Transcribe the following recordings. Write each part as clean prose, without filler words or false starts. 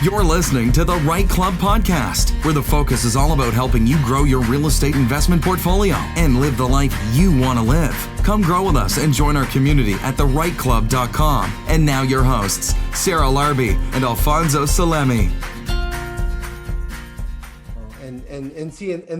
You're listening to the REITE Club podcast, where the focus is all about helping you grow your real estate investment portfolio and live the life you want to live. Come grow with us and join our community at thereiteclub.com. And now your hosts, Sarah Larby and Alfonso Salemi. And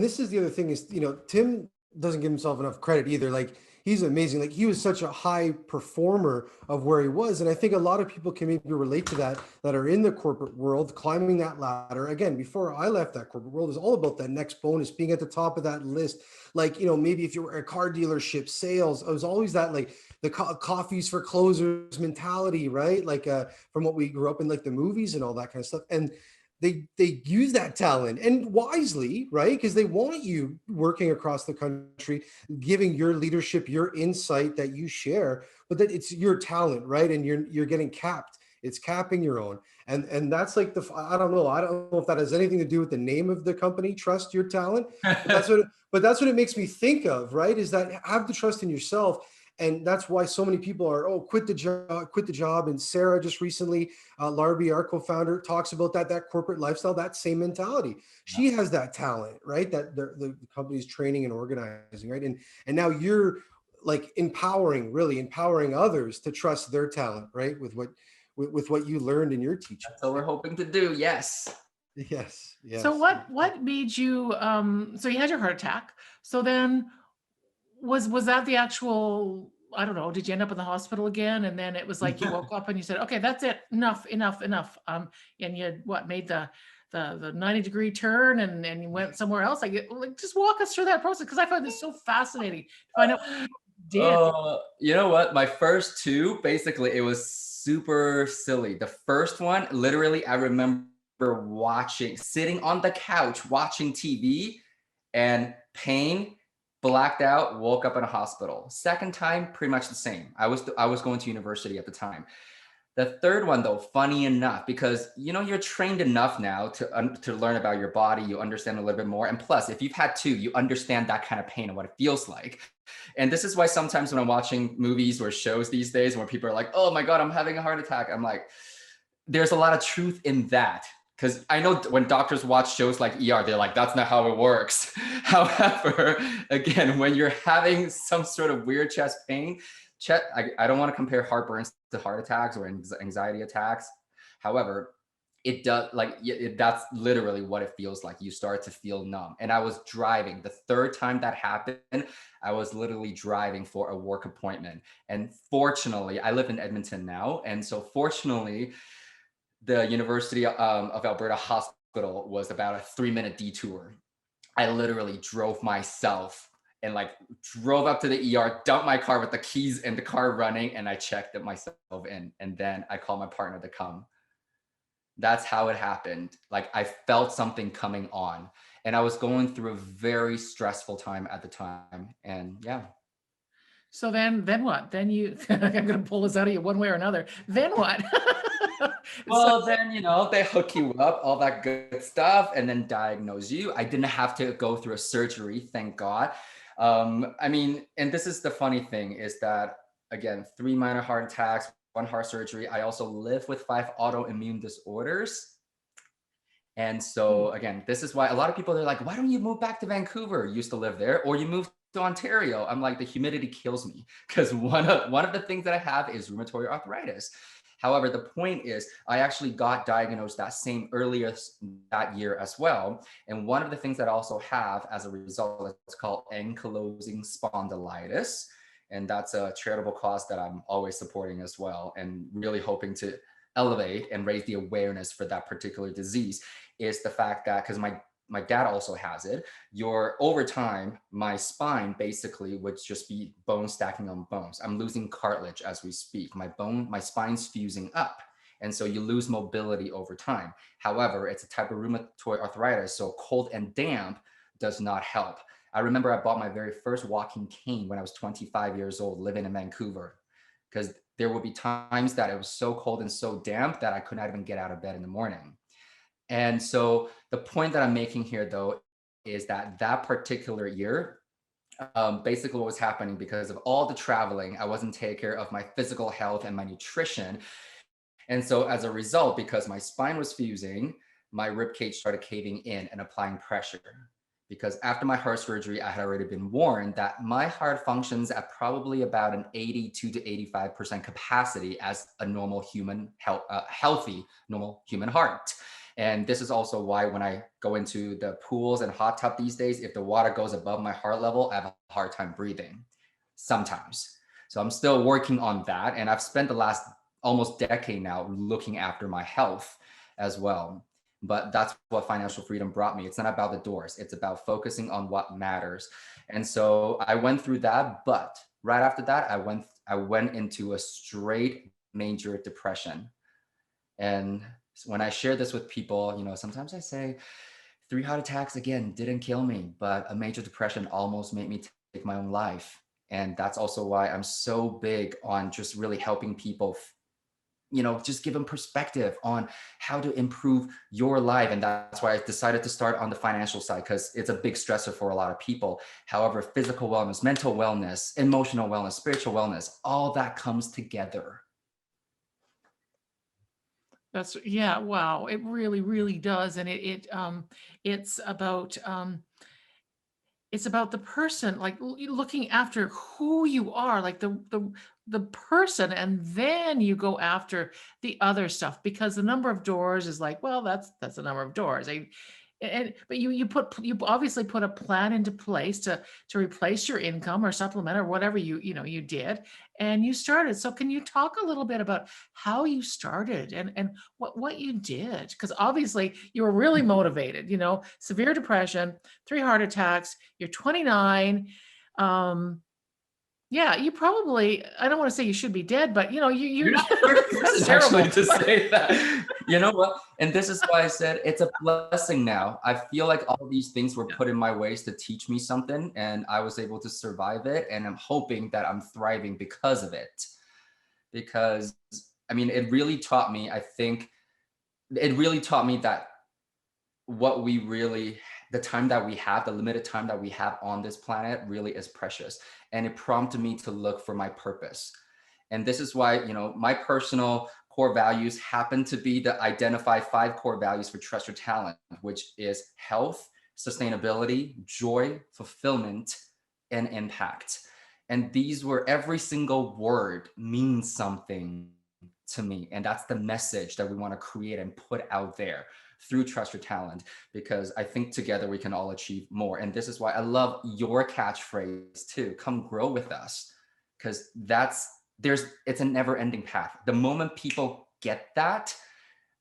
this is the other thing is, Tim doesn't give himself enough credit either. Like, he's amazing. Like, he was such a high performer of where he was. And I think a lot of people can maybe relate to that are in the corporate world, climbing that ladder. Again, before I left that corporate world, is all about that next bonus, being at the top of that list. Like, maybe if you were a car dealership, sales, it was always that, like, the coffees for closers mentality, right? Like, from what we grew up in, like the movies and all that kind of stuff. And they use that talent, and wisely, right? Because they want you working across the country, giving your leadership, your insight that you share, but that it's your talent, right? And you're getting capped. It's capping your own. And that's like I don't know if that has anything to do with the name of the company, Trust Your Talent. But that's what it makes me think of, right? Is that have the trust in yourself. And that's why so many people are, quit the job. And Sarah just recently, Larby, our co-founder, talks about that corporate lifestyle, that same mentality. She has that talent, right? That the company's training and organizing, right? And now you're like really empowering others to trust their talent, right? With what you learned in your teaching. That's what we're hoping to do. Yes. Yes. So what made you, so you had your heart attack. So then was that the actual, I don't know, did you end up in the hospital again? And then it was like you woke up and you said, okay, that's it, enough. And you made the 90-degree turn and you went somewhere else. Like just walk us through that process, because I find this so fascinating to find out what you did. You know what? My first two, basically, it was super silly. The first one, literally, I remember sitting on the couch watching TV and pain, blacked out, woke up in a hospital. Second time, pretty much the same. I was going to university at the time. The third one, though, funny enough, because you're trained enough now to learn about your body, you understand a little bit more, and plus, if you've had two, you understand that kind of pain and what it feels like. And this is why sometimes when I'm watching movies or shows these days, where people are like, "Oh my God, I'm having a heart attack," I'm like, there's a lot of truth in that. Because I know when doctors watch shows like ER, they're like, that's not how it works. However, again, when you're having some sort of weird chest pain, I don't want to compare heartburns to heart attacks or anxiety attacks. However, it does, that's literally what it feels like. You start to feel numb. And I was driving. The third time that happened, I was literally driving for a work appointment. And fortunately, I live in Edmonton now. And so fortunately, the University of Alberta Hospital was about a 3-minute detour. I literally drove myself and drove up to the ER, dumped my car with the keys in the car running, and I checked it myself in. And then I called my partner to come. That's how it happened. I felt something coming on, and I was going through a very stressful time at the time. And yeah. So then what? Then I'm going to pull this out of you one way or another. Then what? Well, then, they hook you up, all that good stuff, and then diagnose you. I didn't have to go through a surgery, thank God. And this is the funny thing is that, again, 3 minor heart attacks, 1 heart surgery. I also live with 5 autoimmune disorders. And so, again, this is why a lot of people, they're like, why don't you move back to Vancouver? You used to live there, or you moved to Ontario. I'm like, the humidity kills me, because one of the things that I have is rheumatoid arthritis. However, the point is, I actually got diagnosed earlier that year as well. And one of the things that I also have as a result, it's called ankylosing spondylitis. And that's a charitable cause that I'm always supporting as well, and really hoping to elevate and raise the awareness for that particular disease, is the fact that, because my dad also has it, over time, my spine basically would just be bones stacking on bones. I'm losing cartilage as we speak. My spine's fusing up. And so you lose mobility over time. However, it's a type of rheumatoid arthritis, so cold and damp does not help. I remember I bought my very first walking cane when I was 25 years old, living in Vancouver, because there would be times that it was so cold and so damp that I could not even get out of bed in the morning. And so the point that I'm making here, though, is that particular year, basically what was happening, because of all the traveling, I wasn't taking care of my physical health and my nutrition. And so as a result, because my spine was fusing, my rib cage started caving in and applying pressure. Because after my heart surgery, I had already been warned that my heart functions at probably about an 82 to 85% capacity as a normal human, healthy, normal human heart. And this is also why when I go into the pools and hot tub these days, if the water goes above my heart level, I have a hard time breathing sometimes. So I'm still working on that. And I've spent the last almost decade now looking after my health as well. But that's what financial freedom brought me. It's not about the doors. It's about focusing on what matters. And so I went through that, but right after that, I went into a straight major depression. And when I share this with people, you know, sometimes I say 3 heart attacks again didn't kill me, but a major depression almost made me take my own life. And that's also why I'm so big on just really helping people, you know, just give them perspective on how to improve your life. And that's why I decided to start on the financial side, because it's a big stressor for a lot of people. However, physical wellness, mental wellness, emotional wellness, spiritual wellness, all that comes together. That's, yeah, wow. It really, really does. And it's about the person, like looking after who you are, like the person, and then you go after the other stuff, because the number of doors is like, well, that's the number of doors. But you obviously put a plan into place to replace your income or supplement or whatever you did, and you started. So can you talk a little bit about how you started and what you did? Because obviously you were really motivated, severe depression, 3 heart attacks, you're 29. Yeah, you probably, I don't want to say you should be dead, but you You're not the first person actually to say that. You know what? And this is why I said it's a blessing now. I feel like all these things were put in my ways to teach me something, and I was able to survive it. And I'm hoping that I'm thriving because of it. Because, I mean, it really taught me, I think, it really taught me that the time that we have, the limited time that we have on this planet really is precious. And it prompted me to look for my purpose. And this is why, my personal core values happen to be the identify 5 core values for Trust Your Talent, which is health, sustainability, joy, fulfillment, and impact. And these were, every single word means something to me. And that's the message that we want to create and put out there through Trust Your Talent, because I think together we can all achieve more. And this is why I love your catchphrase too. Come grow with us, because it's a never ending path. The moment people get that,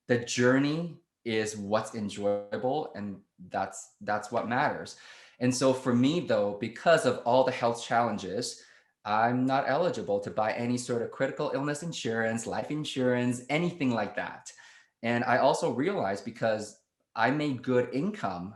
the journey is what's enjoyable, and that's what matters. And so for me though, because of all the health challenges, I'm not eligible to buy any sort of critical illness insurance, life insurance, anything like that. And I also realized, because I made good income,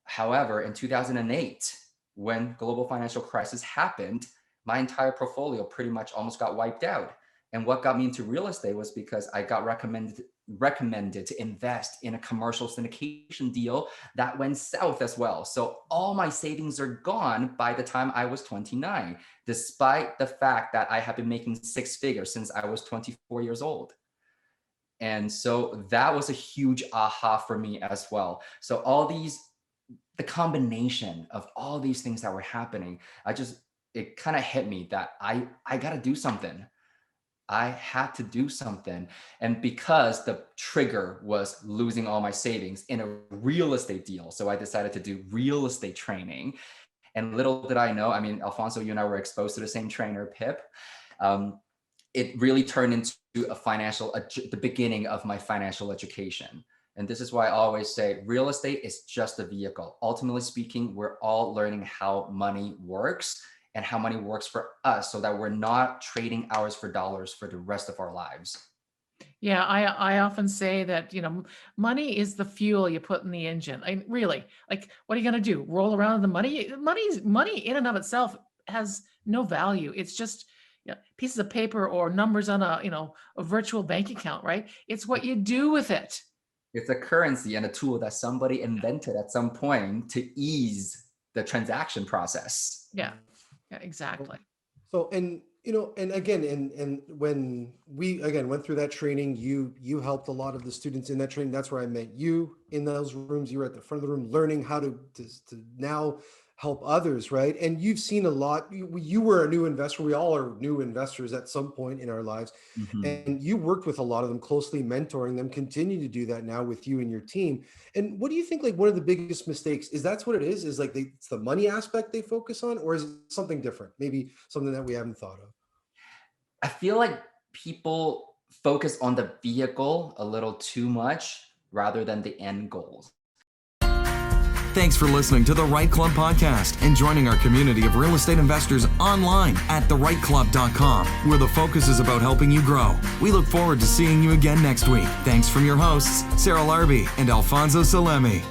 however, in 2008, when global financial crisis happened, my entire portfolio pretty much almost got wiped out. And what got me into real estate was because I got recommended to invest in a commercial syndication deal that went south as well. So all my savings are gone by the time I was 29, despite the fact that I have been making 6 figures since I was 24 years old. And so that was a huge aha for me as well. So the combination of all these things that were happening, it kind of hit me that I got to do something. I had to do something. And because the trigger was losing all my savings in a real estate deal, so I decided to do real estate training. And little did I know, I mean, Alfonso, you and I were exposed to the same trainer, Pip. It really turned into the beginning of my financial education. And this is why I always say real estate is just a vehicle. Ultimately speaking, we're all learning how money works and how money works for us, so that we're not trading hours for dollars for the rest of our lives. Yeah, I often say that, money is the fuel you put in the engine. Really, like, what are you going to do? Roll around in the money? Money in and of itself has no value. It's just pieces of paper or numbers on a virtual bank account, right? It's what you do with it. It's a currency and a tool that somebody invented at some point to ease the transaction process. Yeah, exactly. So, and You know, and again, and when we again went through that training, you helped a lot of the students in that training. That's where I met you in those rooms. You were at the front of the room learning how to now help others, right? And you've seen a lot. You were a new investor. We all are new investors at some point in our lives, Mhm. and you worked with a lot of them closely, mentoring them. Continue to do that now with you and your team. And what do you think? Like one of the biggest mistakes is that's what it is. Is like it's the money aspect they focus on, or is it something different? Maybe something that we haven't thought of. I feel like people focus on the vehicle a little too much rather than the end goals. Thanks for listening to the REITE Club podcast and joining our community of real estate investors online at therightclub.com, where the focus is about helping you grow. We look forward to seeing you again next week. Thanks from your hosts, Sarah Larby and Alfonso Salemi.